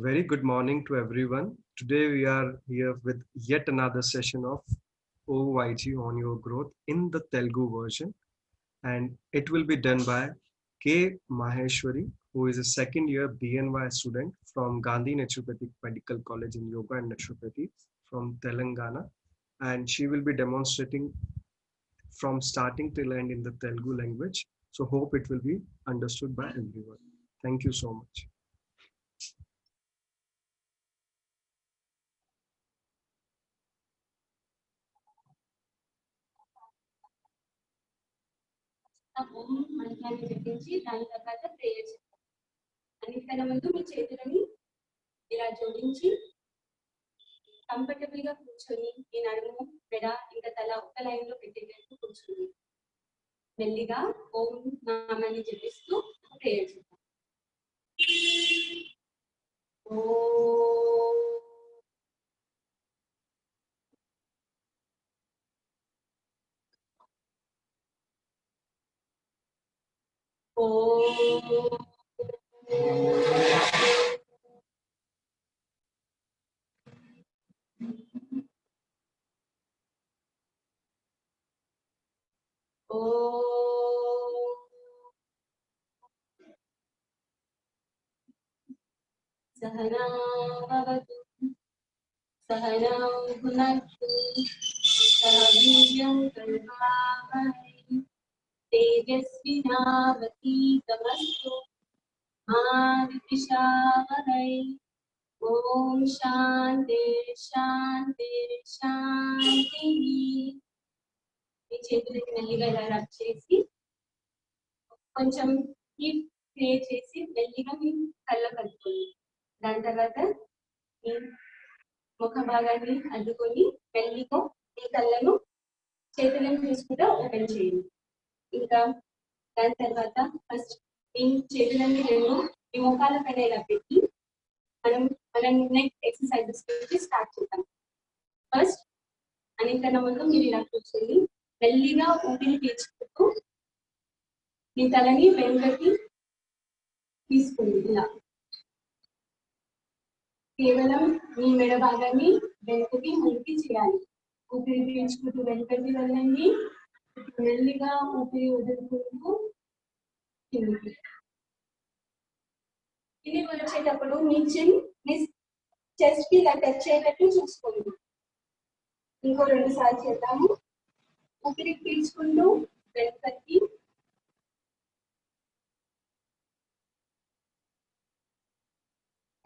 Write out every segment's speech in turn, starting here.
Very good morning to everyone. Today we are here with yet another session of OYG on your growth in the Telugu version, and it will be done by K. Maheshwari, who is a second year BNY student from Gandhi Naturopathic Medical College in Yoga and Naturopathy from Telangana, and she will be demonstrating from starting till end in the Telugu language. So hope it will be understood by everyone. Thank you so much. ఓం మంత్రాన్ని జపించి దాని తర్వాత prayer చేస్తాం. అన్నిటికన్నా ముందు మీ చేతులని ఇలా జోడించి comfortable గా కూర్చొని ఈ నడుము మెడ ఇంకా తల ఒక లైన్ లో పెట్టేటట్టు కూర్చొని మెల్లిగా ఓం నామాన్ని జపిస్తూ ప్రేయర్ చేస్తాం. सहना भवतु सहनौ भुनक्तु सह वीर्यं कर्वावहै तेजस्विनावतीतमस्तु मा विद्विषावहै। ओम शांति शांति शांति। ఈ చేతులకి మెల్లిగా ఇలా రబ్ చేసి కొంచెం హీట్ క్రియేట్ చేసి మెల్లిగా మీ కళ్ళ కలుపుకోండి. దాని తర్వాత మీ ముఖ భాగాన్ని అడ్డుకొని మెల్లిగా మీ కళ్ళను చేతులను తీసుకుంటూ ఓపెన్ చేయండి. ఇంకా దాని తర్వాత ఫస్ట్ మీ చేతులన్నీ రెండు మీ ముఖాల పైన ఇలా పెట్టి మన నెక్ ఎక్సర్సైజెస్ స్టార్ట్ చేద్దాం. ఫస్ట్ అన్నింటికన్నా ముందు మీరు ఇలా కూర్చొని మెల్లిగా ఊపిరి పీల్చుకుంటూ మీ తలని వెనుకకి తీసుకోండి. ఇలా కేవలం మీ మెడ భాగాన్ని వెనుకకి ముందుకి చేయాలి. ఊపిరి పీల్చుకుంటూ వెనుకకి వెళ్ళండి. మెల్లిగా ఊపిరి వదులుకుంటూ కిందికి వచ్చేటప్పుడు మీ చెస్ట్ కి ఇలా టచ్ అయ్యేటట్టు చూసుకోండి. ఇంకో 2 సార్లు చేద్దాము. ఊపిరి పీల్చుకుంటూ వెనుకకి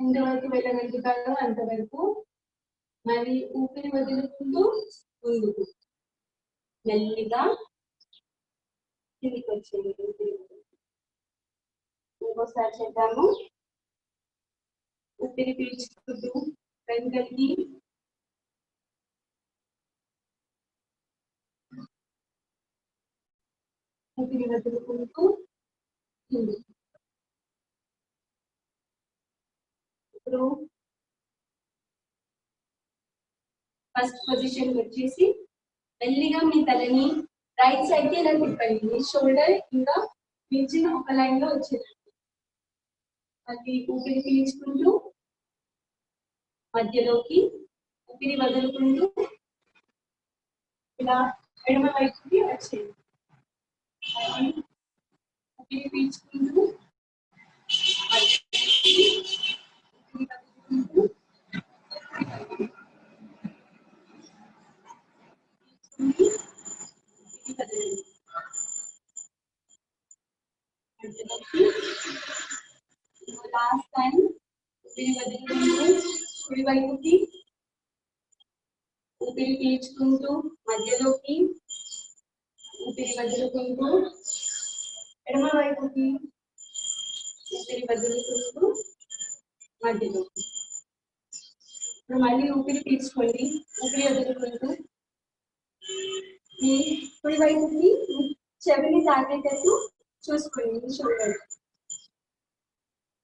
ఎంతవరకు వెళ్ళగలుగుతారో అంతవరకు, మరి ఊపిరి వదులుకుంటూ ముందుకు మెల్లిగా కిందికి వచ్చేది. ఇంకోసారి చేద్దాము. ఊపిరి పీల్చుకుంటూ వెనుకకి ఊపిరి వదులుకుంటూ కిందికి. ఇప్పుడు ఫస్ట్ పొజిషన్ వచ్చేసి మెల్లిగా మీ తలని రైట్ సైడ్ కి ఇలా తిప్పండి. మీ షోల్డర్ ఇంకా మీ చిన్న ఒక లైన్ లో వచ్చేదండి. అది ఊపిరి పీల్చుకుంటూ మధ్యలోకి ఊపిరి వదులుకుంటూ ఇలా ఎడమ వైపుకి వచ్చేది. ఊపిరి పీల్చుకుంటూ లాస్ట్ టైం ఊపిరి వదులుకుంటూ కుడి వైపుకి ఊపిరి పీల్చుకుంటూ మధ్యలోకి ఊపిరి వదులుకుంటూ ఎడమ వైపుకి ఊపిరి వదులుకుంటూ మధ్యలోకి. ఇప్పుడు మళ్ళీ ఊపిరి పీల్చుకోండి. ఊపిరి వదులుకుంటూ మీ కుడి వైపుకి చెవిని తాకేటట్టు చూసుకోండి. మీ షోల్డర్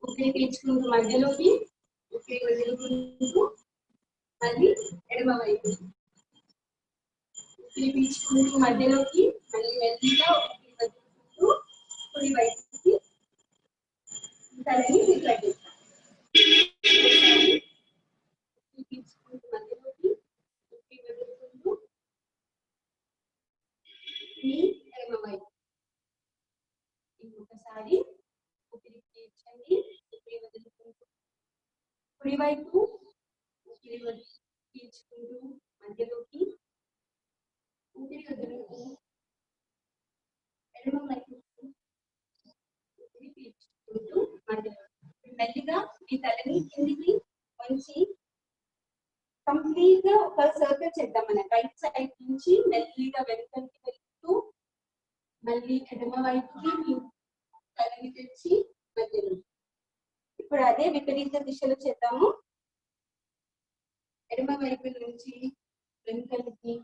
ఊపిరి పీల్చుకుంటూ మధ్యలోకి ఊపిరి వదులుకుంటూ మళ్ళీ ఎడమ వైపు ఊపిరి పీల్చుకుంటూ మధ్యలోకి మళ్ళీ మెల్లిగా ఊపిరి వదులుకుంటూ కుడి వైపుకి తలని తిప్పండి. కుడివైపు పీల్చుకుంటూ మధ్యలోకి ఊపిరి వదులుతూ ఎడమ వైపు ఊపిరి పీల్చుకుంటూ మధ్యలోకి మెల్లిగా మీ తలని కిందికి వంచి కంప్లీట్ గా ఒక సర్కిల్ చేద్దాం. మన రైట్ సైడ్ నుంచి మెల్లిగా వెనుకకి వెళ్తూ మళ్ళీ ఎడమ వైపుకి మీ తలని తెచ్చి మధ్యలో. ఇప్పుడు అదే విపరీత దిశలో చేద్దాము. ఎడమ వైపు నుంచి వెనుకలకి,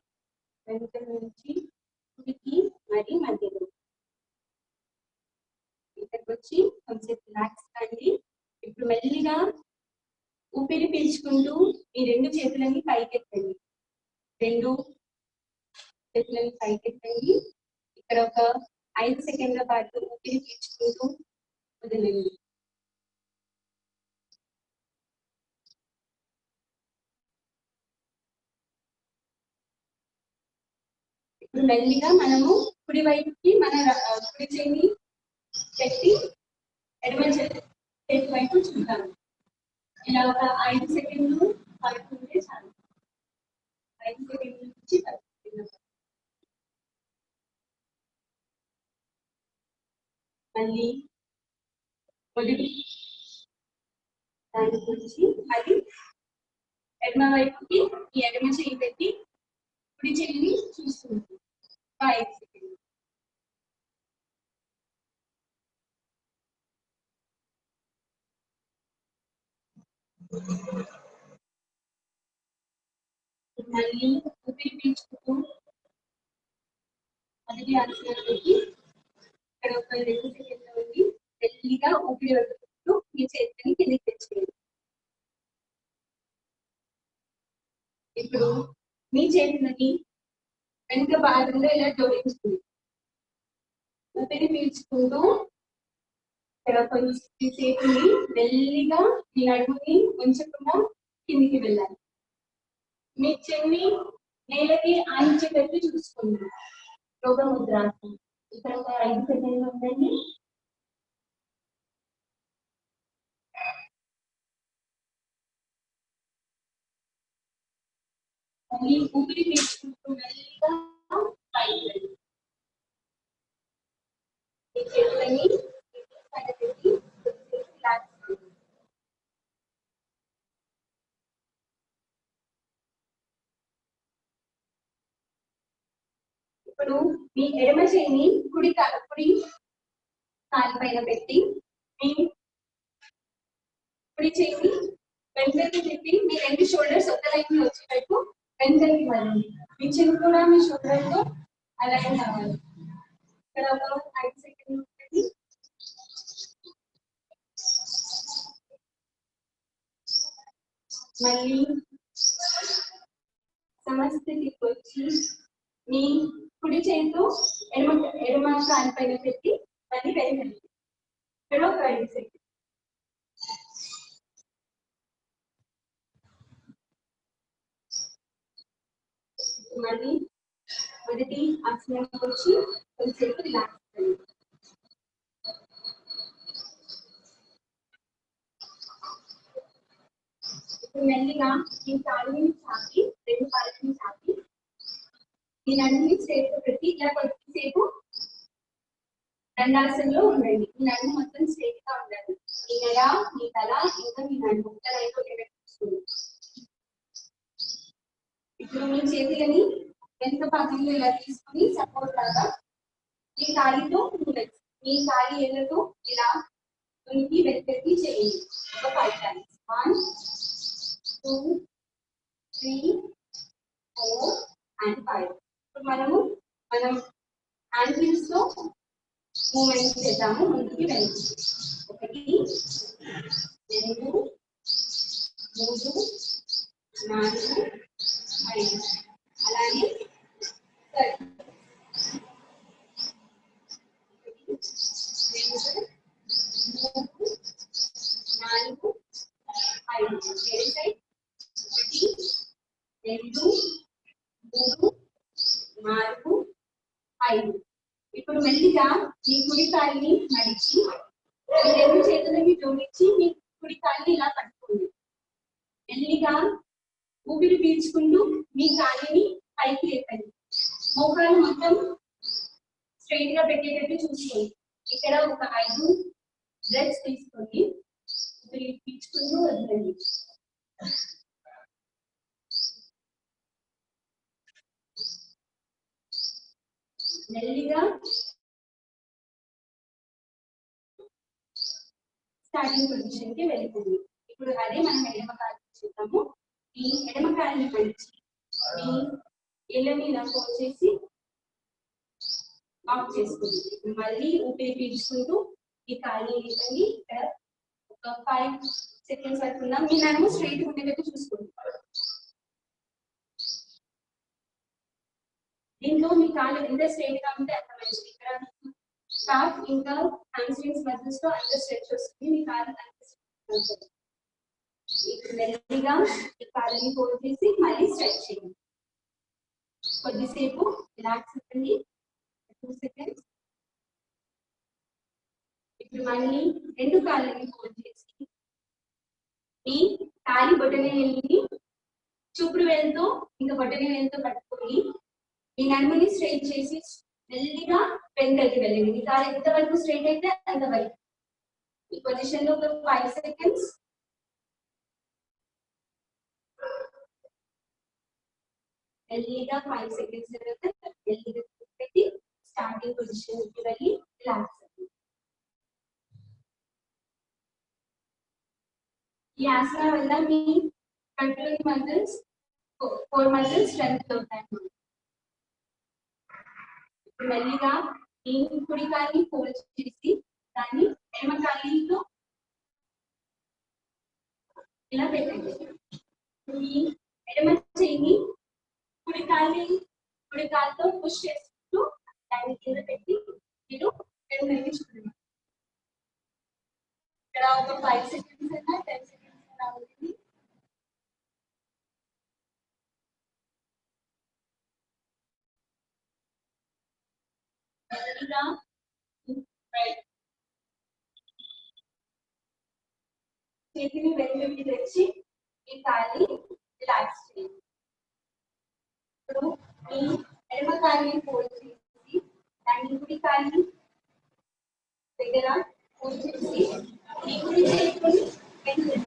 వెనుకల నుంచి కుడికి, మరి మధ్యలో. ఇక్కడికి వచ్చి కొంచెం రిలాక్స్ కండి. ఇప్పుడు మెల్లిగా ఊపిరి పీల్చుకుంటూ ఈ రెండు చేతులని పైకెత్తండి. రెండు చేతులని పైకెత్తండి. ఇక్కడ ఒక 5 సెకండ్ల పాటు ఊపిరి పీల్చుకుంటూ వదిలేండి. ఇప్పుడు మెల్లిగా మనము కుడి వైపుకి మన కుడి చేయి పెట్టి ఎడమ చేతి వైపు చూద్దాము. ఇలా ఒక 5 సెకండ్లు పడుతుంటే చాలు. 5 సెకండ్ల నుంచి 10 సెకండ్ల మళ్ళీ మొదటి దాని గురించి అది ఎడమ వైపుకి ఈ ఎడమ చేయి పెట్టి కుడి చేయిని చూస్తుంది. 5 సెకండ్లు. మళ్ళీ ఊపిరి పీల్చుకుంటూ మొదటి ఆసనంలోకి ఇక్కడ ఒక 2 సెకండ్లు ఉంది. మెల్లిగా ఊపిరి వదులుకుంటూ మీ చేతిని కిందికి తెచ్చేయండి. ఇప్పుడు మీ చేతులని వెనుక భాగంలో ఇలా జోడించుకుంది. ఊపిరి పీల్చుకుంటూ ఇక్కడ కొంచెం ఈ చేతిని మెల్లిగా మీ నడుముని ఉంచకుండా కిందికి వెళ్ళాలి. మీ చెన్ని నేలకి ఆనించేటట్టు చూసుకోండి. యోగ ముద్రాసనం. ఇక్కడ ఒక 5 సెకండ్లు ఉండండి. మళ్ళీ ఊపిరి పీల్చుకుంటూ మెల్లిగా పైకి రండి. మీ చేతులని పైన పెట్టి రిలాక్స్ చేయండి. ఇప్పుడు మీ ఎడమ చేయిని కుడి కాలు పైన పెట్టి మీ కుడి చేయిని వెనుకకి తిప్పి మీ 2 షోల్డర్స్ ఒక లైన్ లో వచ్చేటట్టు వెనుకకి వెళ్ళండి. మీ చెయ్యి కూడా మీ షోల్డర్ తో అలైన్ కావాలి. ఇక్కడ ఒక 5 సెకండ్లు ఉంటుంది. మళ్ళీ సమస్థితికి వచ్చి మీ కుడి చేతితో ఎడమ కాలు పైన పెట్టి మళ్ళీ వెళ్ళండి. ఇక్కడ ఒక 5 సెకండ్లు. మళ్ళీ మొదటి ఆసనంకి వచ్చి కొంచెం రిలాక్స్ చేయండి. ఇప్పుడు మెల్లిగా ఈ కాలుని చాపి 2 కాళ్ళని చాపి ఈ నడుముని స్ట్రేట్ పెట్టి ఇలా కొద్దిసేపు దండాసనంలో ఉండండి. ఈ నడుము మొత్తం స్ట్రేట్ గా ఉండాలి. ఈ నెల మీ తల ఇంకా మీ నడుము ఒక లైన్ లో చూసుకోండి. ఇప్పుడు మీ చేతులని వెనుక భాగంలో ఇలా తీసుకుని సపోర్ట్ లాగా మీ కాలితో మీ కాలి ఏళ్ళతో ఇలా ఉనికి వెనక్కి చేయండి. ఒక 5 times. 1 2 3 4 and 5. ఇప్పుడు మనం యాంకిల్స్ తో మూమెంట్ చేద్దాము. ముందుకి వెనక్కి 1 2 3 4 5. అలాగే 2 3 4 5. వేరే సైడ్ 1 2 3 4 5. ఇప్పుడు మెల్లిగా మీ కుడి కాలిని మడిచి మీ 2 చేతులని జోడించి మీ కుడి కాలిని ఇలా పట్టుకోండి. మెల్లిగా ఊపిరి పీల్చుకుంటూ మీ కాలిని పైకి లేపండి. మోకాలు మొత్తం స్ట్రైట్ గా పెట్టేటట్టు చూసుకోండి. ఇక్కడ ఒక 5 బ్రెత్స్ తీసుకోండి. ఊపిరి పీల్చుకుంటూ వదలండి. మెల్లిగా స్టార్టింగ్ పొజిషన్ కి వెళ్ళిపోయింది. ఇప్పుడు అదే మనం ఎడమ కాలు చూద్దాము. ఈ ఎడమ కాలిని మంచి మీ ఏళ్ళ మీద ఫోల్డ్ చేసి ఆఫ్ చేసుకోండి. మళ్ళీ ఊపిరి పీల్చుకుంటూ ఈ కాలిని లేపండి. ఇక్కడ ఒక 5 సెకండ్స్ వరకు ఉందాం. మీ నడుము స్ట్రైట్ ఉండేటట్టు చూసుకోండి. దీంట్లో మీ కాలు ఎంత స్ట్రైట్ గా ఉంటే అంత మంచిది. ఇక్కడ స్కార్ఫ్ ఇంకా హ్యామ్స్ట్రింగ్స్ మజిల్స్ లో అంత స్ట్రెచ్ వస్తుంది. మీ కాలు అంత స్ట్రెచ్. మెల్లిగా ఈ కాలుని ఫోల్డ్ చేసి మళ్ళీ స్ట్రెచ్ చేయండి. కొద్దిసేపు రిలాక్స్ అవ్వండి. 2 సెకండ్స్. ఇప్పుడు మళ్ళీ 2 కాళ్ళని ఫోల్డ్ చేసి ఈ కాలి బొటనవేలిని చూపుడు వేలుతో ఇంకా బొటనవేలుతో పట్టుకొని ఈ నడుముని స్ట్రైట్ చేసి మెల్లిగా వెనకకి వెళ్ళండి. ఈ కాలు ఎంతవరకు స్ట్రైట్ అయితే అంతవరకు. ఈ పొజిషన్ లో ఒక 5 సెకండ్స్. మెల్లిగా 5 సెకండ్స్ తర్వాత మెల్లిగా పెట్టి స్టార్టింగ్ పొజిషన్ కి వెళ్ళి రిలాక్స్. ఈ ఆసన వల్ల మీ కంట్రోలింగ్ మజిల్స్ 4 మజిల్స్ స్ట్రెంత్ అవుతాయి. మెల్లిగా ఈ కుడి కాలిని ఫోల్డ్ చేసి దాన్ని ఎడమ కాలితో ఇలా పెట్టండి. మీ ఎడమ చేయిని కుడి కాలుతో పుష్ చేస్తూ దాన్ని కింద పెట్టి మీరు వెనక్కి చూడండి. ఇక్కడ ఒక 5 సెకండ్స్ అయినా 10 సెకండ్స్ అయినా అవుతుంది. మెల్లిగా చేతిని వెనక్కి తెచ్చి ఈ కాలి రిలాక్స్ చేయండి. ఇప్పుడు ఈ ఎడమ కాలిని ఫోల్డ్ చేసి దాన్ని కుడి కాలి దగ్గర ఫోల్డ్ చేసి ఈ కుడి చేతిని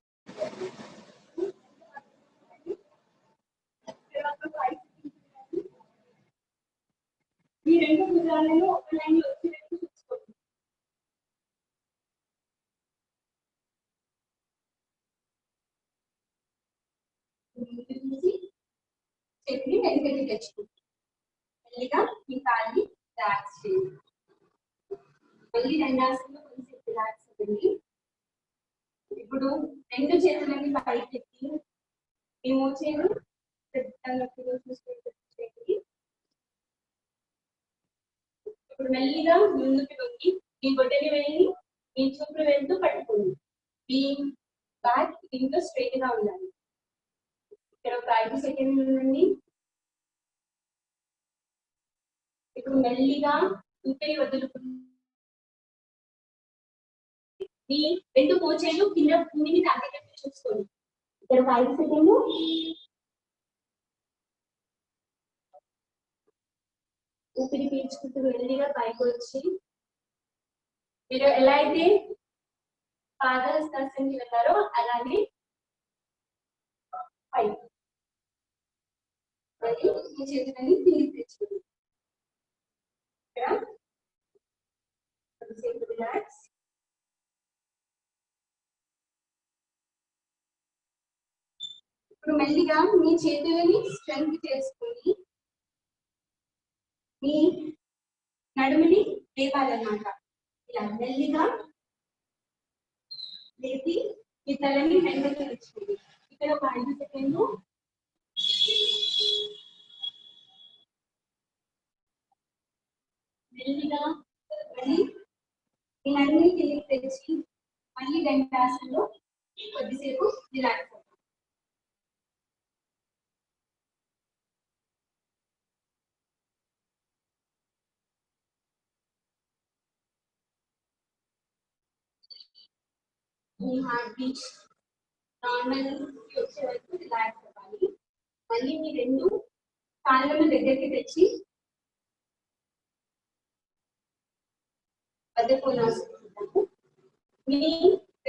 ఈ 2 భుజాలను ఒక లైన్ లో వచ్చేటట్టు చూసుకోండి. చేతిని వెనకకి తెచ్చుకోండి. మెల్లిగా ఈ కాలిని రిలాక్స్ చేయండి. మళ్ళీ దండాసనంలో కొంచెం రిలాక్స్ అవ్వండి. ఇప్పుడు 2 చేతులని పైకి ఎత్తి ఈ మోచేను చూసుకోండి. ఇప్పుడు మెల్లిగా ముందుకు వంగి ఈ బొటని వేలిని ఈ చూపుడు వేలుతో పట్టుకోండి. ఈ బ్యాక్ దీంట్లో స్ట్రైట్ గా ఉండాలి. ఇక్కడ ఒక 5 సెకండ్లు ఉండండి. ఇప్పుడు మెల్లిగా ఊపిరి వదులుకుని మీ 2 మోచేలు కింద భూమిని తాకేటట్టు చూసుకోండి. ఇక్కడ 5 సెకండ్లు. ఊపిరి పీల్చుకుంటూ మెల్లిగా పైకి వచ్చి మీరు ఎలా అయితే పాదహస్తాసనానికి వెళ్ళారో అలానే పైకి మళ్ళీ మీ చేతులని కిందికి తెచ్చుకోండి. ఇక్కడ కొద్దిసేపు రిలాక్స్. ఇప్పుడు మెల్లిగా మీ చేతులని స్ట్రెంగ్త్ చేసుకొని మీ నడుముని లేపాలన్నమాట. ఇలా మెల్లిగా లేపి మీ తలని వెనక్కి తెచ్చుకోండి. ఇక్కడ ఒక 5 సెకండ్లు. మెల్లిగా మళ్ళీ మీ నడుముని కిందికి తెచ్చి మళ్ళీ దండాసనంలో కొద్దిసేపు రిలాక్స్ అవ్వండి. మీ హార్ట్ బీట్ నార్మల్ వచ్చే వరకు రిలాక్స్ అవ్వాలి. మళ్ళీ మీ రెండు కాళ్ళను దగ్గరికి తెచ్చి బద్దకోనాలు. మీ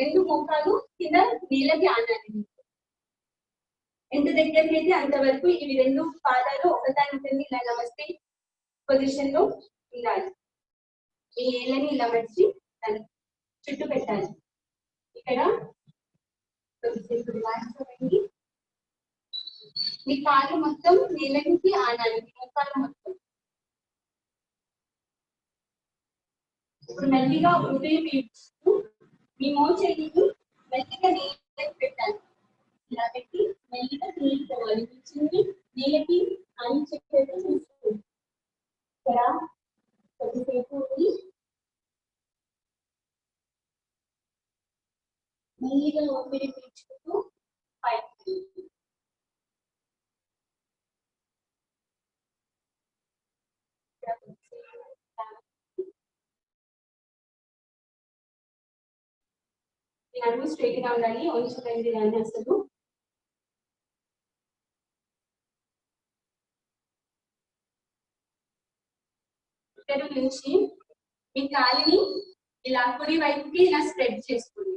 రెండు మోకాలు కింద నీళ్ళకి ఆనాలి. ఎంత దగ్గరికి అయితే అంతవరకు ఇవి రెండు పాదాలు ఒకదాని ఇలా నమస్తే పొజిషన్ లో ఉండాలి. ఈ ఏళ్ళని ఇలా మడిచి దాని చుట్టూ పెట్టాలి. ఇక్కడ రిలాక్స్ అవ్వండి. మీ కాళ్ళు మొత్తం నీళ్ళకి ఆనాలి. మోకాలు మొత్తం. ఇప్పుడు మెల్లిగా ఊపిరి పీల్చుతూ మీ మోచేతిని మెల్లిగా నీళ్ళకి పెట్టాలి. ఇలా పెట్టి మెల్లిగా తీసుకోవాలి. చిన్ని నీళ్ళకి అని చెప్పేది తీసుకోండి. ఇక్కడ కొద్దిసేపు మెల్లిగా ఊపిరి పీల్చుకుంటూ పైకి నడుము స్ట్రైట్ గా ఉండాలి. వంచుకోండి దాన్ని అసలు. ఇక్కడ నుంచి మీ కాలిని ఇలా కుడి వైపుకి ఇలా స్ప్రెడ్ చేసుకోండి.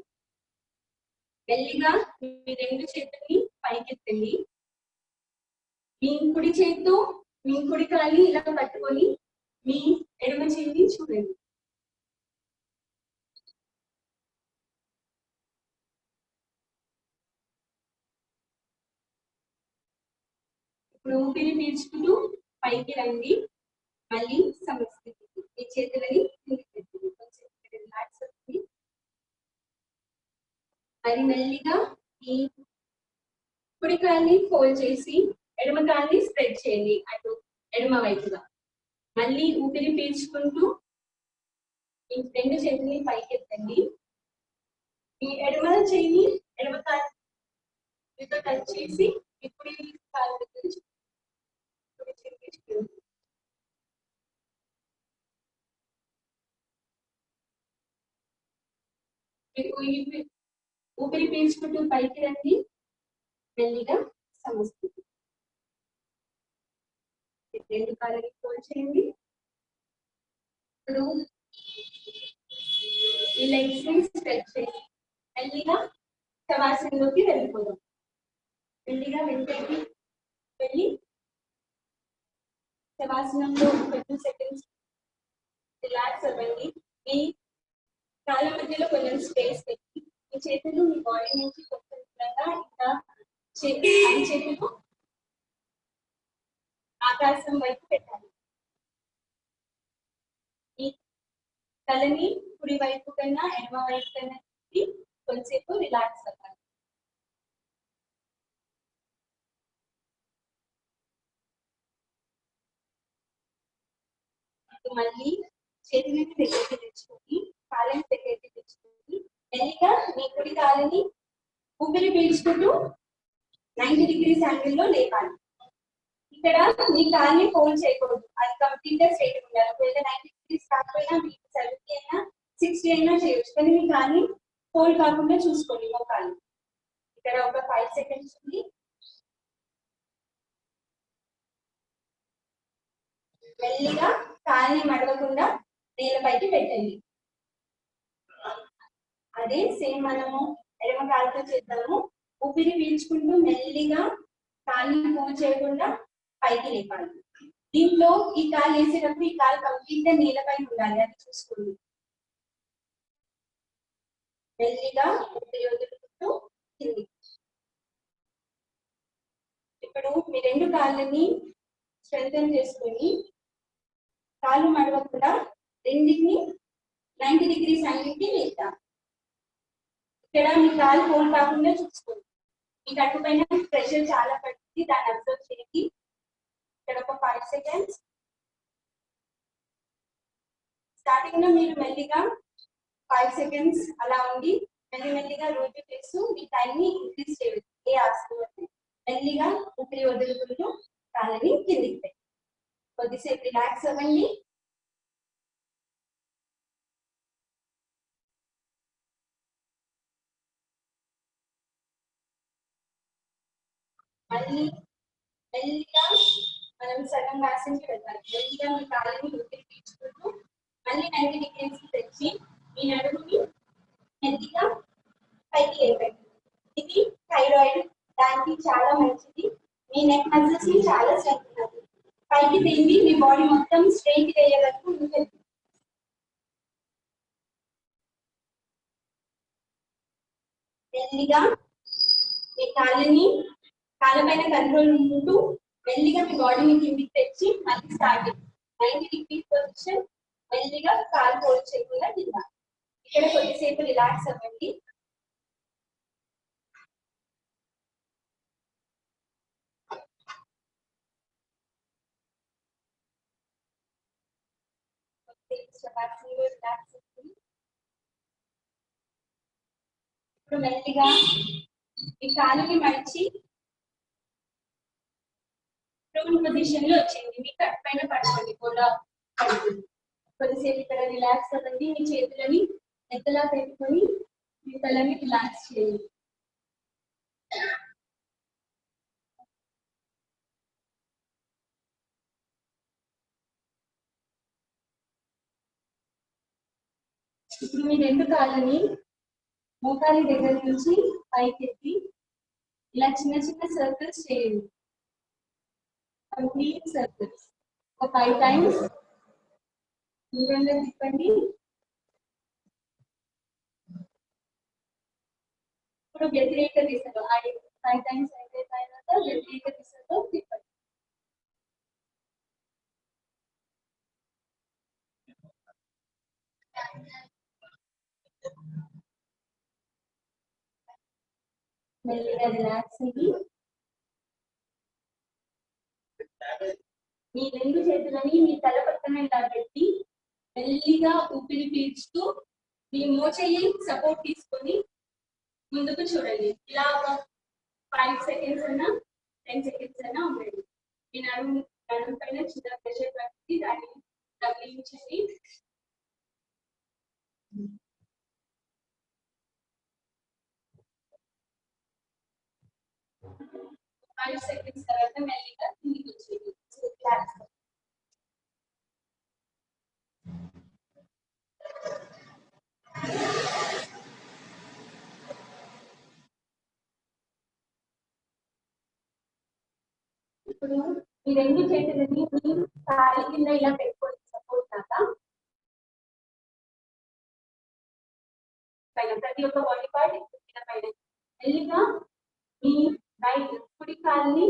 మెల్లిగా మీ రెండు చేతుల్ని పైకెత్తండి. మీ కుడి చేతితో మీ కుడి కాలిని ఇలా పట్టుకొని మీ ఎడమ చేతిని చూడండి. ఇప్పుడు ఊపిరి పీల్చుకుంటూ పైకి రండి. మళ్ళీ సమస్థితి. మీ చేతులని కొంచెం రిలాక్స్ అవుతుంది. మరి మెల్లిగా ఈ కుడి కాల్ని ఫోల్డ్ చేసి ఎడమ కాల్ని స్ప్రెడ్ చేయండి అటు ఎడమ వైపుగా. మళ్ళీ ఊపిరి పీల్చుకుంటూ ఈ రెండు చేతుల్ని పైకెత్తండి. ఈ ఎడమ చేయిని ఎడమ కాలుతో టచ్ చేసి ఇప్పుడు కాలు ఊపిరి పీల్చుకుంటూ పైకి రండి. మెల్లిగా సమస్థితి. రెండు కాళ్ళని ఫోల్డ్ చేయండి. ఇప్పుడు ఈ లెగ్స్ ని స్ట్రెచ్ చేయండి. మెల్లిగా శవాసనంలోకి వెళ్ళిపోదాం. మెల్లిగా వెంటకి వెళ్ళి శవాసనంలో 2 సెకండ్స్ రిలాక్స్ అవ్వండి. మీ కాళ్ళ మధ్యలో కొంచెం స్పేస్ పెట్టి మీ చేతులు మీ బాడీ నుంచి కొంచెం దూరంగా ఇంకా అన్ని చేతులు ఆకాశం వైపు పెట్టాలి. ఈ తలని కుడి వైపు కన్నా ఎడమ వైపు కన్నా పెట్టి కొంచెంసేపు రిలాక్స్ అవ్వాలి. మళ్ళీ చేతిని దగ్గరికి తెచ్చుకొని కాళ్ళని దగ్గరికి తెచ్చుకొని మెల్లిగా మీ కుడి కాళ్ళని ఊపిరి పీల్చుకుంటూ 90 degrees యాంగిల్లో లేపాలి. ఇక్కడ మీ కాల్ని ఫోల్డ్ చేయకూడదు. అది కంప్లీట్ గా స్ట్రైట్ ఉండాలి. ఒకవేళ 90 degrees కాకపోయినా మీకు 70 అయినా 60 అయినా చేయొచ్చు. కానీ మీ కాల్ని ఫోల్డ్ కాకుండా చూసుకోండి. మోకాలు ఇక్కడ ఒక 5 seconds ఉంది. మెల్లిగా కాల్ని మడవకుండా నేలపైకి పెట్టండి. అదే సేమ్ మనము ఎడమ కాలుతో చేద్దాము. ఊపిరి పీల్చుకుంటూ మెల్లిగా కాల్ని ఫోల్డ్ చేయకుండా పైకి లేపాలి. దీంట్లో ఈ కాలు వేసేటప్పుడు ఈ కాలు కంప్లీట్ గా నేలపై ఉండాలి. అది చూసుకోండి. మెల్లిగా ఊపిరి వదులుకుంటూ కింది. ఇప్పుడు మీ రెండు కాళ్ళని స్ట్రెంథెన్ చేసుకొని కాళ్ళు మడవకుండా రెండింటిని 90 degrees యాంగిల్కి లేద్దాం. ఇక్కడ మీ కాలు ఫోల్డ్ కాకుండా చూసుకోండి. మీ కట్టు పైన ప్రెషర్ చాలా పడుతుంది. దాన్ని అబ్జర్వ్ చేయండి. ఇక్కడ ఒక 5 seconds. స్టార్టింగ్ లో మీరు మెల్లిగా 5 seconds అలా ఉండి మెల్లిగా రోజు చేస్తూ మీ టైం ని ఇంక్రీజ్ చేయవచ్చు. ఏ ఆసనం అంటే మెల్లిగా ఊపిరి వదులుకుంటూ కాళ్ళని కిందికి పెట్టి కొద్దిసేపు రిలాక్స్ అవ్వండి. మళ్ళీ మెల్లిగా మనం సగం వ్యాసంకి వెళ్ళాలి. మెల్లిగా మీ కాళ్ళని ఊపిరి పీల్చుకుంటూ మళ్ళీ 90 డిగ్రీస్ తెచ్చి మీ నడుముని మెల్లిగా పైకి లేపండి. ఇది థైరాయిడ్ దానికి చాలా మంచిది. మీ నెక్ మజిల్స్ ని చాలా స్ట్రెంగ్త్ అవుతుంది. పైకి తిరిగి మీ బాడీ మొత్తం స్ట్రెయిట్ అయ్యే వరకు ఉంటుంది. మెల్లిగా మీ కాళ్ళ పైన కంట్రోల్ ఉంటూ మెల్లిగా మీ బాడీని కిందికి తెచ్చి మళ్ళీ స్టార్ట్ 90 డిగ్రీస్ పొజిషన్. మెల్లిగా కాలు ఫోల్డ్ చేయకుండా కింద. ఇక్కడ కొద్దిసేపు రిలాక్స్ అవ్వండి. ఇప్పుడు మెల్లిగా ఈ కాలుని మడిచి ప్రోన్ పొజిషన్ లో వచ్చింది. మీ కట్ పైన పడుకోండి కూడా. కొద్దిసేపు ఇక్కడ రిలాక్స్ అవ్వండి. మీ చేతులని ఎత్తలా పెట్టుకొని మీ తలని రిలాక్స్ చేయండి. ఇప్పుడు మీ రెండు కాళ్ళని మోకాలి దగ్గర నుంచి పైకెత్తి ఇలా చిన్న చిన్న సర్కిల్స్ చేయండి. కంప్లీట్ సర్కిల్స్ ఒక 5 టైమ్స్ దూరంగా తిప్పండి. ఇప్పుడు వ్యతిరేక దిశలో 5 టైమ్స్ అయిపోయిన తర్వాత వ్యతిరేక దిశలో తిప్పండి. మెల్లిగా రిలాక్స్ అయ్యి మీ రెండు చేతులని మీ తల పక్కన ఇలా పెట్టి మెల్లిగా ఊపిరి పీల్చుతూ మీ మోచేయి సపోర్ట్ తీసుకొని ముందుకు చూడండి. ఇలా ఒక 5 సెకండ్స్ అన్నా 10 సెకండ్స్ అన్నా ఉండండి. మీ నడుము పైన చిన్న ప్రెషర్ పెట్టి దాన్ని తగిలించండి. 5 సెకండ్స్ తర్వాత మెల్లిగా కిందికి వచ్చేయండి. ఇప్పుడు ఈ రెండు చేతులని మీ కాలి కింద ఇలా పెట్టుకొని సపోర్ట్ లాగా పైన ప్రతి ఒక్క బాడీ పార్ట్ పైన మెల్లిగా మీ రైట్ కుడి కాలుని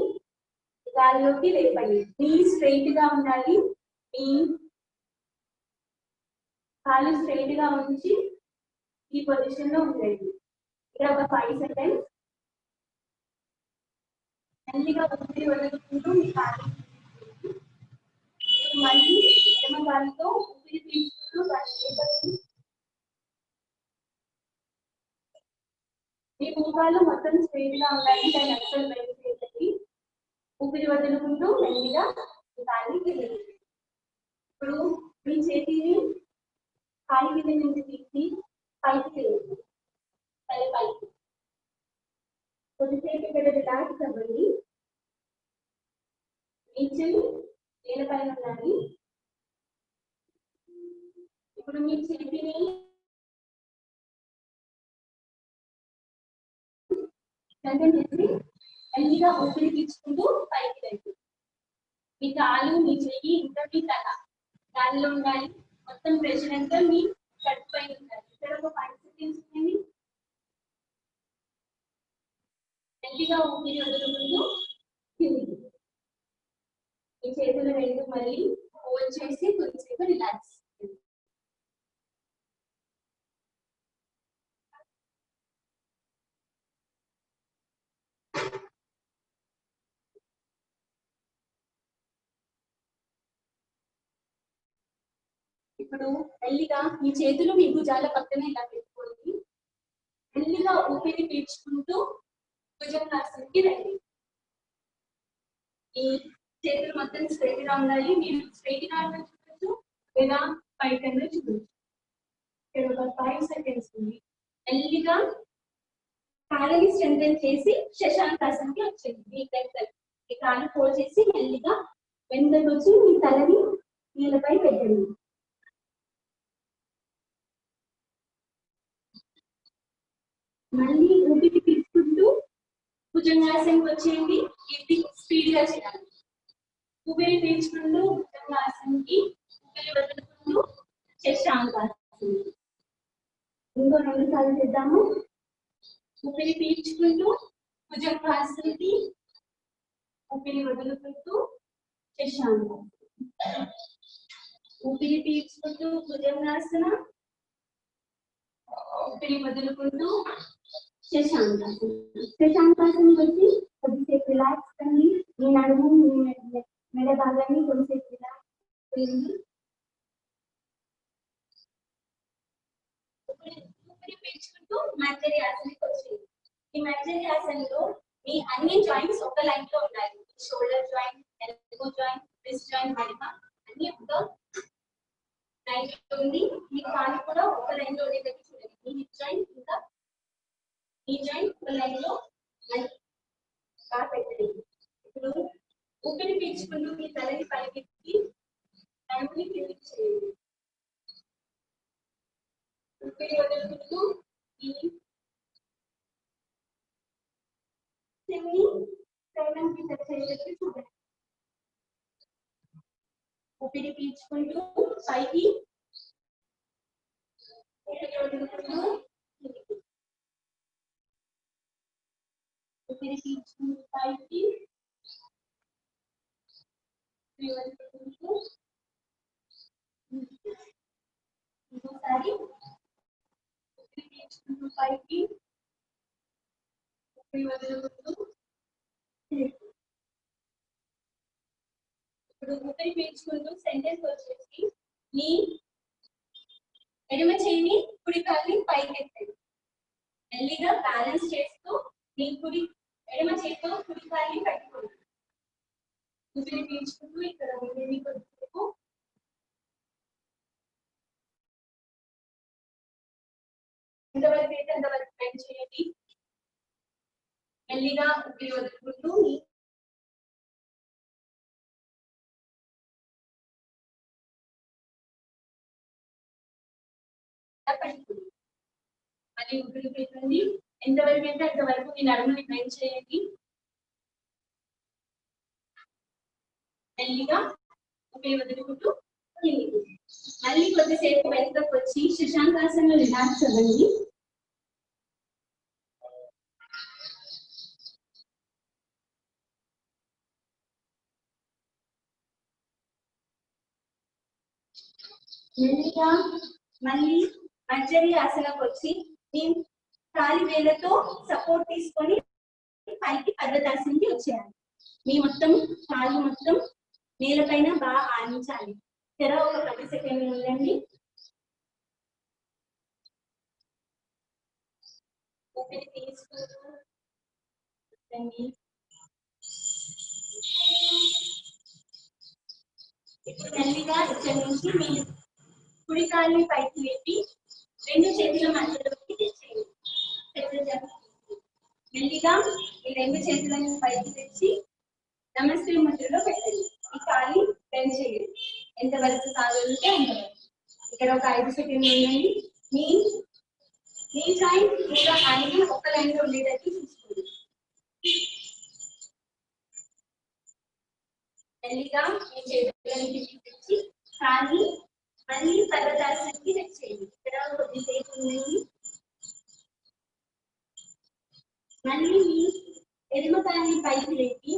గాలిలోకి లేపండి. మీ స్ట్రైట్ గా ఉండాలి. మీ కాలు స్ట్రైట్ గా ఉంచి ఈ పొజిషన్ లో ఉండండి. ఇక్కడ ఒక 5 సెకండ్స్ మెల్లిగా ఊపిరి వదులుకుంటూ మీ కాలు మళ్ళీ ఎడమ కాలుతో ఊపిరి పీల్చుకుంటూ దాన్ని మీ మోకాలు మొత్తం స్ట్రైట్ గా ఉండాలి. దాన్ని అస్సలు బయట చేయండి. ఊపిరి వదులుకుంటూ మెల్లిగా కాలికి వెళ్ళండి. ఇప్పుడు మీ చేతిని కాలి కింద నుంచి తీసి పైకి చేయండి. పైకి కొద్దిసేపు ఇక్కడ రిలాక్స్ అవ్వండి. మీ చెయ్యి నేల పైన ఉండాలి. ఇప్పుడు మీ చేతిని చేసి మెల్లిగా ఊపిరి పీల్చుకుంటూ పైకి రండి. మీ కాలు మీ చెయ్యి ఇంకా మీ తల గాలిలో ఉండాలి. మొత్తం ప్రెషర్ అంతా మీ కట్ పైన ఉండాలి. ఇక్కడ ఒక 5 సెకండ్స్ ఉండండి. మెల్లిగా ఊపిరి వదులుకుంటూ కిందికి మీ చేతులు రెండు మళ్ళీ హోల్డ్ చేసి కొద్దిసేపు రిలాక్స్. ఇప్పుడు మెల్లిగా మీ చేతులు మీ భుజాల పక్కన ఇలా పెట్టుకోండి. మెల్లిగా ఊపిరి పీల్చుకుంటూ భుజంగాసనకి రండి. ఈ చేతులు మొత్తం స్ట్రైట్ గా ఉండాలి. మీరు స్ట్రైట్ గా చూడొచ్చు లేదా పైకి చూడొచ్చు. ఇక్కడ ఒక 5 సెకండ్స్ ఉంది. మెల్లిగా కాళ్ళని స్ట్రెంథెన్ చేసి శశాంకాసనకి వచ్చేది. మీ ఈ కాళ్ళు ఫోల్డ్ చేసి మెల్లిగా వెనుకకు వచ్చి మీ తలని నీళ్ళపై పెట్టండి. మళ్ళీ ఊపిరి పీల్చుకుంటూ భుజంగాసనకి వచ్చేయండి. ఇది స్పీడ్ గా చేయాలి. ఊపిరి పీల్చుకుంటూ భుజంగాసనకి, ఊపిరి వదులుకుంటూ శశాంకాసనకి. ఇంకో 2 సార్లు చేద్దాము. ఊపిరి పీల్చుకుంటూ భుజంగాసనకి, ఊపిరి వదులుకుంటూ శశాంకాసన. ఊపిరి పీల్చుకుంటూ భుజంగాసన, ఊపిరి వదులుకుంటూ శశాంకాసన. శశాంకాసన వచ్చి కొద్దిసేపు రిలాక్స్ కండి. మీ నడుము, మీ మెడ భాగాన్ని కొద్దిసేపు రిలాక్స్ చేయండి. ఊపిరి పీల్చుకుంటూ మర్జరి ఆసనకి వచ్చేయండి. ఈ మర్జరి ఆసనలో మీ అన్ని జాయింట్స్ ఒక లైన్ లో ఉండాలి. Shoulder joint, elbow joint, wrist joint, మడిమ అన్ని ఒక లైన్ లో ఉంది. మీ కాలు కూడా ఒక లైన్ లో ఉండేటట్టు చూడండి. మీ హిప్ జాయింట్ ఇంకా ఈ జాయింట్ ఒక లైన్ లో పెట్టండి. ఇప్పుడు ఊపిరి పీల్చుకుంటూ మీ తలని పైకెత్తి నడుముని కిందికి చేయండి. ఊపిరి వదులుకుంటూ ఈ చెయ్యి శరీరంకి టచ్ అయ్యేటట్టు చూడండి. ఊపిరి పీల్చుకుంటూ పైకి, ఊపిరి వదులుకుంటూ కిందికి. ఊపిరి పీల్చుకుంటూ పైకి, ఊపిరి వదులుకుంటూ కిందికి. ఇంకోసారి ఊపిరి పీల్చుకుంటూ పైకి, ఊపిరి వదులుకుంటూ కిందికి. ఇప్పుడు ఊపిరి పీల్చుకుంటూ సెంటెన్స్ వచ్చేసి మీ ఎడమ చేయిని కుడి కాలిని పైకి ఎత్తండి. మెల్లిగా బ్యాలెన్స్ చేస్తూ మీ ఎడమ చేతితో కుడి కాలిని పెట్టుకోండి. ఊపిరి పీల్చుకుంటూ ఇక్కడ ఉండేది కొద్దిసేపు. ఎంతవరకు అయితే అంతవరకు బెండ్ చేయండి. మెల్లిగా ఊపిరి వదులుకుంటూ మళ్ళీ ఊపిరి పెట్టండి. ఎంతవరకు అయితే అంతవరకు మీ నడుముని బెండ్ చేయండి. మెల్లిగా ఊపిరి వదులుకుంటూ మళ్ళీ కొద్దిసేపు వెనుకకు వచ్చి శశాంకాసనలో రిలాక్స్ అవ్వండి. మెల్లిగా మళ్ళీ మర్జరి ఆసనకు వచ్చి మీ కాలి వేలతో సపోర్ట్ తీసుకొని పైకి పర్వతాసనకి వచ్చేయాలి. మీ మొత్తం కాళ్ళు మొత్తం నేలపైన బాగా ఆనించాలి. తెర ఒక 10 సెకండ్లు ఉండండి. ఊపిరి తీసుకుంటూ ఇప్పుడు మెల్లిగా ఇక్కడ నుంచి మీ కుడి కాలిని పైకి లేపి 2 చేతుల మధ్యలోకి తెచ్చేయండి. మెల్లిగా ఈ 2 చేతులను పైకి తెచ్చి నమస్తే ముద్రలో పెట్టండి. ఈ కాలి బెండ్ చేయండి. ఎంతవరకు కాగలిగితే అంతవరకు. ఇక్కడ ఒక 5 సెకండ్లు ఉండండి. మీ జాయింట్ ఇంకా అన్ని ఒక లైన్ లో ఉండేటట్టు చూసుకోండి. మెల్లిగా మీ చేతులని తెచ్చి కాలి మళ్ళీ పర్వతాసనకి తెచ్చేయండి. ఇక్కడ కొద్దిసేపు ఉండండి. మళ్ళీ మీ ఎడమ కాలిని పైకి లేపి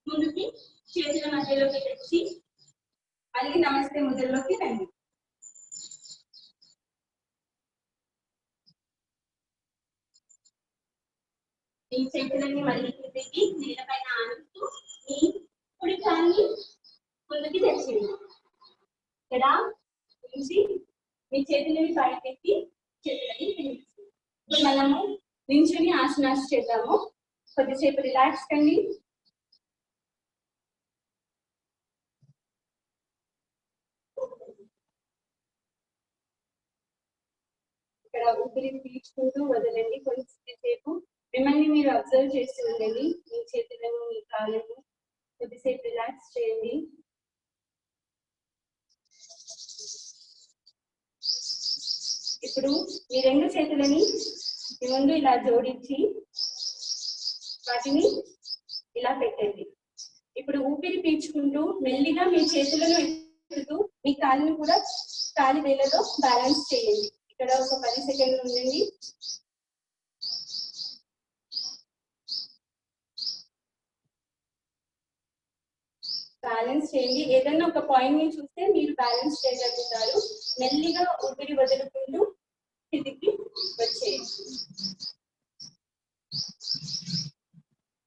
ముందుకి చేతుల మధ్యలోకి తెచ్చి మళ్ళీ నమస్తే ముద్రలోకి రండి. మీ చేతులని మళ్ళీ కిందకి నేలపైన ఆనిస్తూ మీ కుడి కాలిని ముందుకి తెచ్చేయండి. ఇక్కడ నుంచి మీ చేతులని పైకెత్తి చేతులని కిందికి. ఇప్పుడు మనము నించుని ఆసనాస్ చేద్దాము. కొద్దిసేపు రిలాక్స్ కండి. ఇక్కడ ఊపిరి పీల్చుకుంటూ వదలండి కొంచెంసేపు. అబ్జర్వ్ చేస్తూ ఉండండి. మీ చేతులను మీ కాళ్ళను కొద్దిసేపు రిలాక్స్ చేయండి. ఇప్పుడు మీ రెండు చేతులని మీ ముందు ఇలా జోడించి వాటిని ఇలా పెట్టండి. ఇప్పుడు ఊపిరి పీల్చుకుంటూ మెల్లిగా మీ చేతులను ఎత్తుతూ మీ కాళ్ళని కూడా కాలి వేళ్ళతో బ్యాలెన్స్ చేయండి. ఇక్కడ ఒక 10 సెకండ్లు ఉండండి. బ్యాలెన్స్ చేయండి. ఏదైనా ఒక పాయింట్ ని చూస్తే మీరు బ్యాలెన్స్ చేయగలుగుతారు. మెల్లిగా ఊపిరి వదులుకుంటూ కిందికి వచ్చేయండి.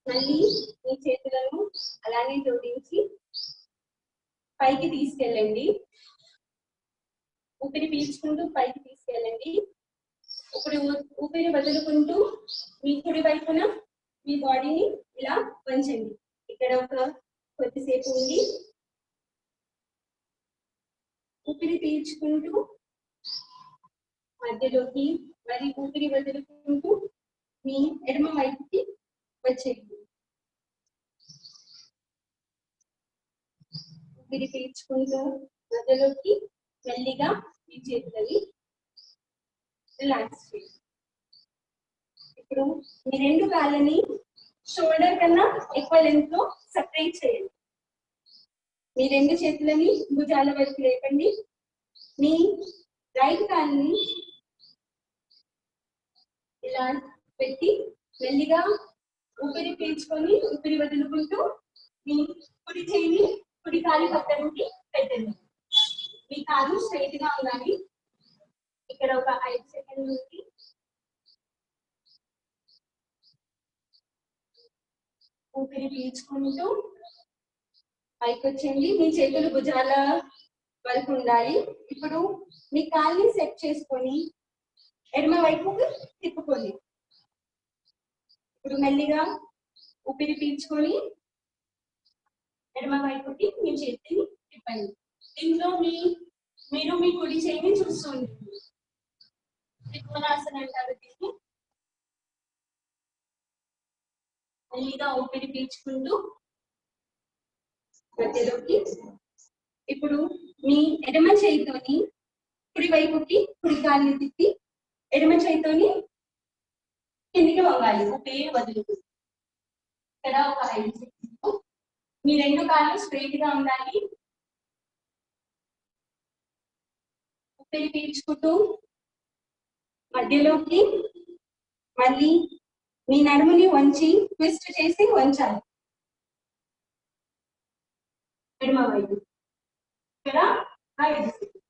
మళ్ళీ మీ చేతులను అలానే జోడించి పైకి తీసుకెళ్ళండి. ఊపిరి పీల్చుకుంటూ పైకి తీసుకెళ్ళండి. ఇప్పుడు ఊపిరి వదులుకుంటూ మీ కుడి వైపున మీ బాడీని ఇలా వంచండి. ఇక్కడ ఒక కొద్దిసేపు ఉండి ఊపిరి పీల్చుకుంటూ మధ్యలోకి మరి ఊపిరి వదులుకుంటూ మీ ఎడమ వైపుకి వచ్చేయండి. ఊపిరి పీల్చుకుంటూ మధ్యలోకి మెల్లిగా మీ చేతులని రిలాక్స్ చేయండి. ఇప్పుడు మీ రెండు కాళ్ళని షోల్డర్ కన్నా ఎక్కువ లెంత్ లో సెపరేట్ చేయండి. మీ రెండు చేతులని భుజాల వరకు లేపండి. మీ రైట్ కాల్ని ఇలా పెట్టి మెల్లిగా ఊపిరి పీల్చుకొని ఊపిరి వదులుకుంటూ మీ కుడి చేయిని కుడి కాలి పక్కనకి పెట్టండి. మీ కాలు స్ట్రైట్ గా ఉండాలి. ఇక్కడ ఒక 5 సెకండ్లు ఉంది. ఊపిరి పీల్చుకుంటూ పైకి వచ్చేయండి. మీ చేతులు భుజాల వరకు ఉండాలి. ఇప్పుడు మీ కాల్ని సెట్ చేసుకొని ఎడమ వైపుకి తిప్పుకోండి. ఇప్పుడు మెల్లిగా ఊపిరి పీల్చుకొని ఎడమ వైపుకి మీ చేతిని తిప్పండి. దీంట్లో మీరు మీ కుడి చేయిని చూస్తుంది. త్రికోణాసనం అంటారు దీన్ని. మెల్లిగా ఊపిరి పీల్చుకుంటూ మధ్యలోకి. ఇప్పుడు మీ ఎడమ చేయితోని కుడి వైపుకి కుడి కాలిని తిప్పి ఎడమ చేయితోని కిందికి వంగాలి. ఊపిరి వదులుతుంది. ఇక్కడ ఒక 5 సెకండ్లు. మీ రెండు కాళ్ళు స్ట్రైట్ గా ఉండాలి. ఊపిరి పీల్చుకుంటూ మధ్యలోకి మళ్ళీ మీ నడుముని వంచి ట్విస్ట్ చేసి వంచాలి ఎడమ వైపు. ఇక్కడ 5 సెకండ్లు.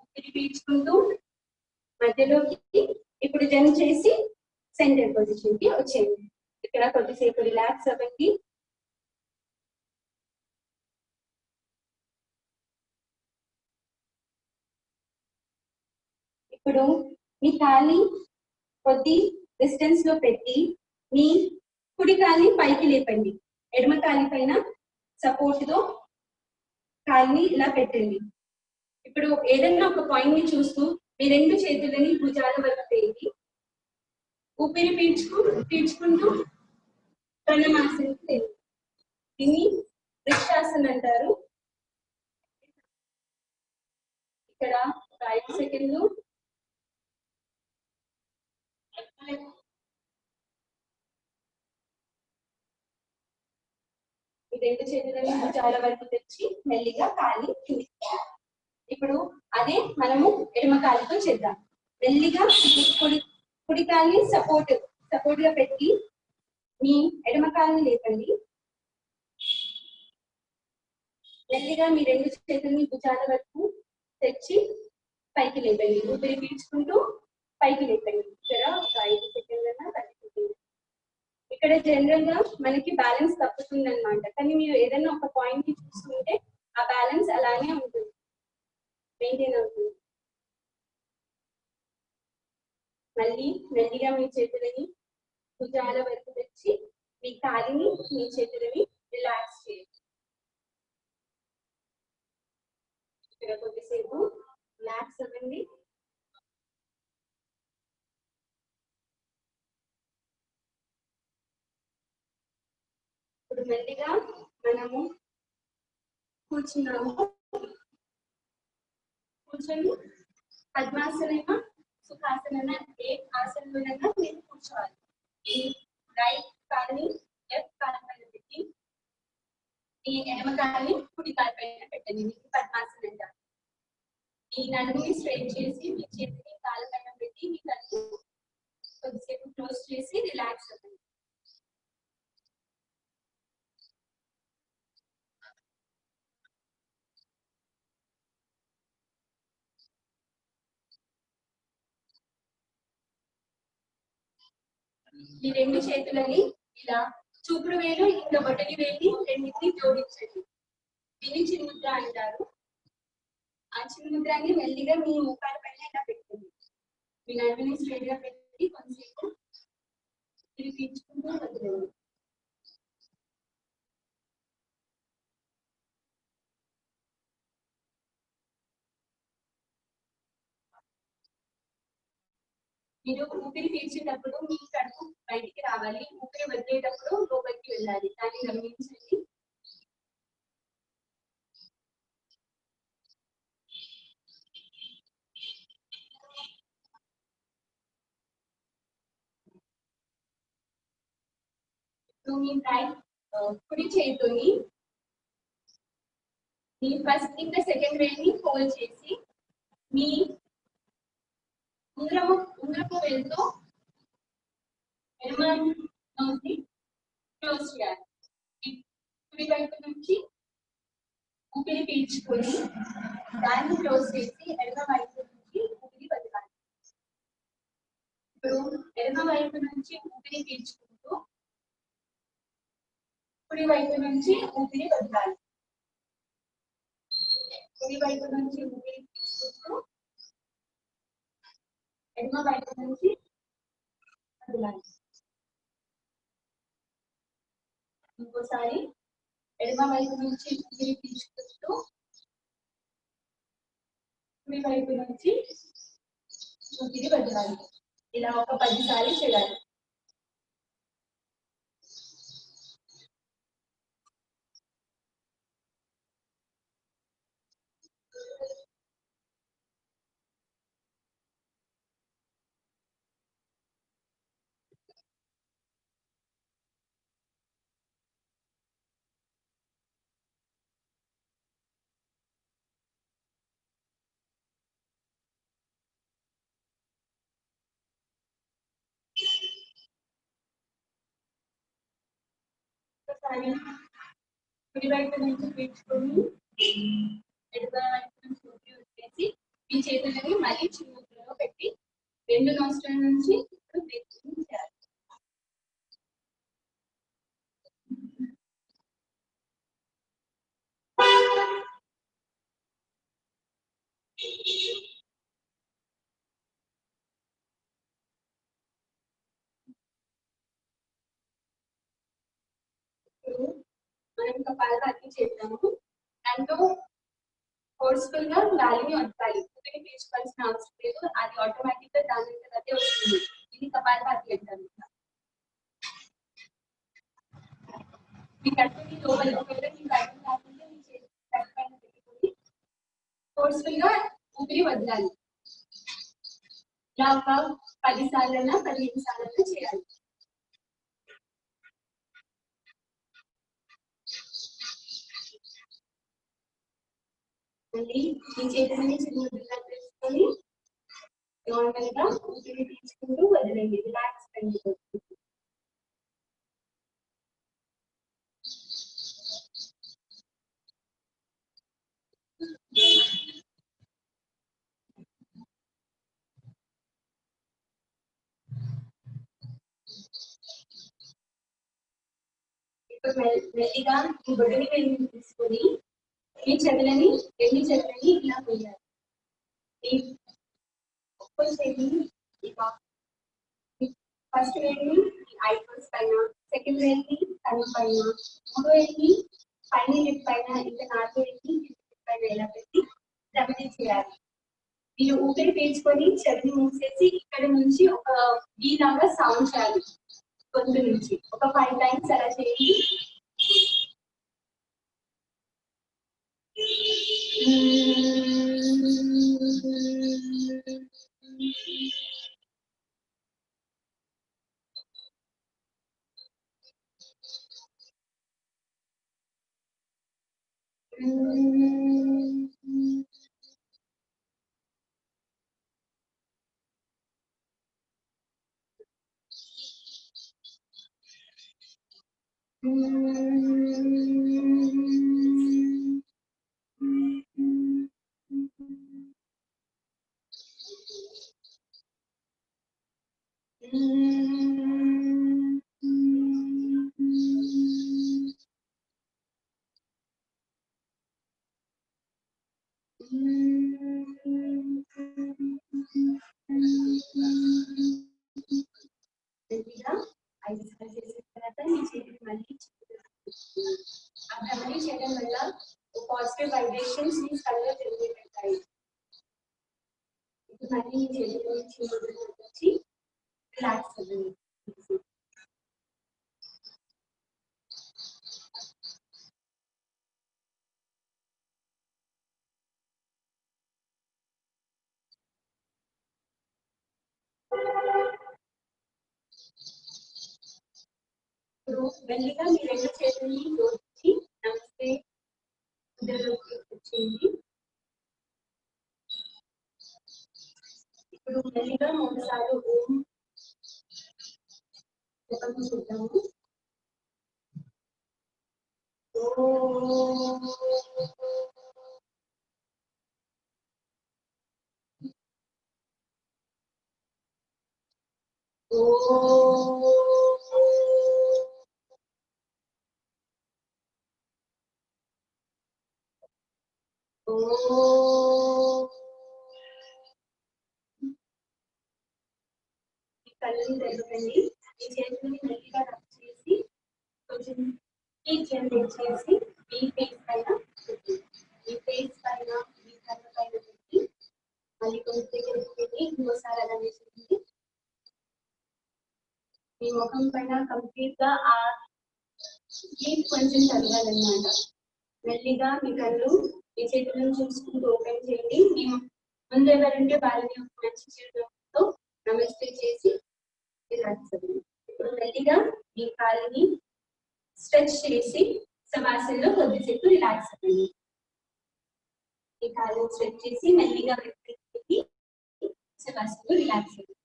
ఊపిరి పీల్చుకుంటూ మధ్యలోకి ఇప్పుడు జంప్ చేసి సెంటర్ పొజిషన్ కి వచ్చేయండి. ఇక్కడ కొద్దిసేపు రిలాక్స్ అవ్వండి. ఇప్పుడు మీ కాలి కొద్ది డిస్టెన్స్ లో పెట్టి మీ కుడి కాలి పైకి లేపండి. ఎడమ కాలి పైన సపోర్ట్ తో కాలిని ఇలా పెట్టండి. ఇప్పుడు ఏదైనా ఒక పాయింట్ ని చూస్తూ మీ రెండు చేతులని భుజాల వరకు పెట్టి ఊపిరి పీల్చుకుంటూ ప్రణమాసనకి దీన్ని వృక్షాసనం అంటారు. ఇక్కడ 5 సెకండ్లు. ఈ రెండు చేతులని భుజాల వరకు తెచ్చి మెల్లిగా కాలి కిందికి. ఇప్పుడు అదే మనము ఎడమ కాలితో చేద్దాం. మెల్లిగా కుడి కాలిని సపోర్ట్ గా పెట్టి మీ ఎడమ కాలిని లేపండి. మెల్లిగా మీ రెండు చేతుల్ని భుజాల వరకు తెచ్చి పైకి లేపండి. ఊపిరి పీల్చుకుంటూ పైకి లేపండి. ఇక్కడ ఒక 5 సెకండ్లైనా 10 సెకండ్లు. ఇక్కడ జనరల్ గా మనకి బ్యాలెన్స్ తప్పుతుంది అనమాట. కానీ మీరు ఏదైనా ఒక పాయింట్ ని చూసుకుంటే ఆ బ్యాలెన్స్ అలానే ఉంటుంది, మెయింటైన్ అవుతుంది. మళ్ళీ మెల్లిగా మీ చేతులని భుజాల వరకు తెచ్చి మీ కాలిని మీ చేతులని రిలాక్స్ చేయండి. ఇక్కడ కొద్దిసేపు రిలాక్స్ అవ్వండి. ఇప్పుడు మెల్లిగా మనము కూర్చున్నాము. కూర్చొని పద్మాసనైనా సుఖాసనైనా ఏ ఆసనంలోనైనా మీరు కూర్చోవాలి. ఈ రైట్ కాలుని లెఫ్ట్ కాలు పైన పెట్టి ఈ ఎడమ కాలుని కుడి కాలు పైన పెట్టండి. మీకు పద్మాసనం అంటారు. ఈ నడుముని స్ట్రైట్ చేసి మీ చేతిని కాలు పైన పెట్టి మీ కళ్ళు కొద్దిసేపు క్లోజ్ చేసి రిలాక్స్ అవ్వండి. ఈ రెండు చేతులని ఇలా చూపుడు వేలు ఇంకా బొటని వేలి రెండింటిని జోడించండి. దీన్ని చిన్ముద్ర అంటారు. ఆ చిన్ముద్రాన్ని మెల్లిగా మీ ముఖాల పైన ఇలా పెట్టండి. మీ నడుముని స్ట్రైట్ గా పెట్టి కొంతసేపు తిరిగించుకుంటూ వదిలేండి. మీరు ఊపిరి పీల్చేటప్పుడు మీ కడుపు బయటికి రావాలి, ఊపిరి వదిలేటప్పుడు లోపలికి వెళ్ళాలి. దాన్ని గమనించండి. ఇప్పుడు మీ కుడి చేతిని మీ ఫస్ట్ ఇంకా సెకండ్ వేని ఫోల్డ్ చేసి మీ ఉంగరపు వేలుతో ఎడమ నోస్ని క్లోజ్ చేయాలి. కుడి వైపు నుంచి ఊపిరి పీల్చుకొని దాన్ని క్లోజ్ చేసి ఎడమ వైపు నుంచి ఊపిరి వదలాలి. ఇప్పుడు ఎడమ వైపు నుంచి ఊపిరి పీల్చుకుంటూ కుడి వైపు నుంచి ఊపిరి వదలాలి. కుడి వైపు నుంచి ఊపిరి పీల్చుకుంటూ ఎడమ వైపు నుంచి వదలాలి. ఇంకోసారి ఎడమ వైపు నుంచి ఊపిరి పీల్చుకుంటూ కుడి వైపు నుంచి ఊపిరి వదలాలి. ఇలా ఒక 10 సార్లు చేయాలి. ఒకసారి కుడి వైపు నుంచి పీల్చుకొని ఎడమ వైపు నుంచి ఊపిరి వదిలేసి మీ చేతులని మళ్ళీ చిన్ముద్రలో పెట్టి రెండు నోస్ట్రిల్ నుంచి బ్రీతింగ్ చేయాలి. మనం కపాలభాతి చేద్దాము. దాంట్లో ఫోర్స్ఫుల్ గా గాలిని వదలాలి. ఊపిరి పీల్చుకోవాల్సిన అవసరం లేదు, అది ఆటోమేటిక్ గా దాని అదే వస్తుంది. ఇది కపాలభాతి అంటారు. మీ కడుపుని లోపల ఒకవేళ మీ కడుపు కాకుండా మీ చేతి కడుపు పైన పెట్టుకొని ఫోర్స్ఫుల్ గా ఊపిరి వదలాలి. ఇలా ఒక 10 సార్లైనా 15 సార్లైనా చేయాలి. మళ్ళీ మీ చేతులని చిన్ముద్రగా తీసుకొని నార్మల్ గా ఊపిరి పీల్చుకుంటూ వదిలేండి. రిలాక్స్ అయ్యి ఇప్పుడు మెల్లిగా ఈ బొడ్డుని వేలిని తీసుకొని ఈ చెవులని రెండు చెవులని ఇలా పోయాలి. ఈ ఒక్క చెవిని ఫస్ట్ వేలిని ఐబ్రోస్ పైన, సెకండ్ వేలిని కన్ను పైన, మూడో వేలిని పైన లిప్ పైన, ఇంకా నాలుగో వేలిని లిప్ పైన ఇలా పెట్టి రబడీ చేయాలి. మీరు ఊపిరి పీల్చుకొని చెవిని మూసేసి ఇక్కడ నుంచి ఒక వి లాగా సౌండ్ చేయాలి. గొంతు నుంచి ఒక 5 టైమ్స్ అలా చేయండి. పాజిటివ్ వైబ్రేషన్స్ మీ కళ్ళలో జరుగుతుంటాయి. ఇప్పుడు మళ్ళీ మీ చేతిలో నుంచి రిలాక్స్ అవ్వండి. ఇప్పుడు మెల్లిగా మీ రెండు చేతుల్ని జోడించి నమస్తే ముద్రలోకి వచ్చేయండి. ఇప్పుడు మెల్లిగా 3 సార్లు ఓం జపం చూద్దాము. కళ్ళని తెరవండి. ఈ చేతులని మెల్లిగా రబ్ చేసి కొంచెం హీట్ జనరేట్ చేసి మీ ఫేస్ పైన పెట్టి మీ ఫేస్ పైన మీ కళ్ళ పైన పెట్టి మళ్ళీ కొంచెం దగ్గరికి పెట్టి ఇంకోసారి అలా వేసింది. మీ ముఖం పైన కంప్లీట్ గా ఆ హీట్ కొంచెం తగ్గాలన్నమాట. మెల్లిగా మీ కళ్ళు మీ చేతులను చూసుకుంటూ ఓపెన్ చేయండి. మీ ముందు ఎవరంటే వాళ్ళని మంచి చేయడంతో నమస్తే చేసి రిలాక్స్ అవ్వండి. ఇప్పుడు మెల్లిగా మీ కాలుని స్ట్రెచ్ చేసి శవాసనలో కొద్దిసేపు రిలాక్స్ అవ్వండి. ఈ కాలుని స్ట్రెచ్ చేసి మెల్లిగా పెట్టి శవాసనలో రిలాక్స్ అవ్వండి.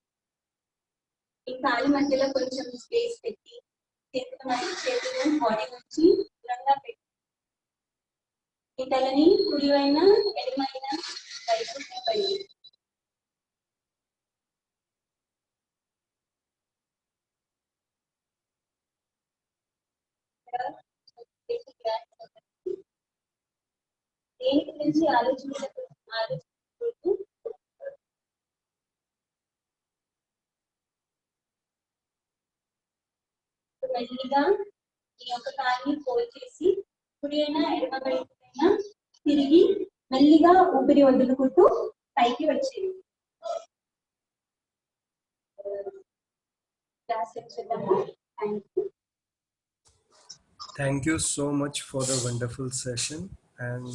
ఈ కాలు మధ్యలో కొంచెం స్పేస్ పెట్టి చేతులను బాడీ నుంచి దూరంగా పెట్టి ఈ తలని కుడివైన ఎడమైన వైపు తిప్పండి. దేని గురించి ఆలోచించకూడదు. మెల్లిగా ఈ యొక్క కాలుని ఫోల్డ్ చేసి కుడి అయినా ఎడమ వైపునైనా తిరిగి మెల్లిగా ఊపిరి వదులుకుంటూ పైకి వచ్చేది. Thank you so much for the wonderful session, and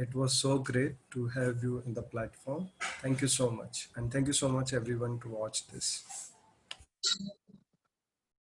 it was so great to have you in the platform. Thank you so much, and thank you so much everyone to watch this.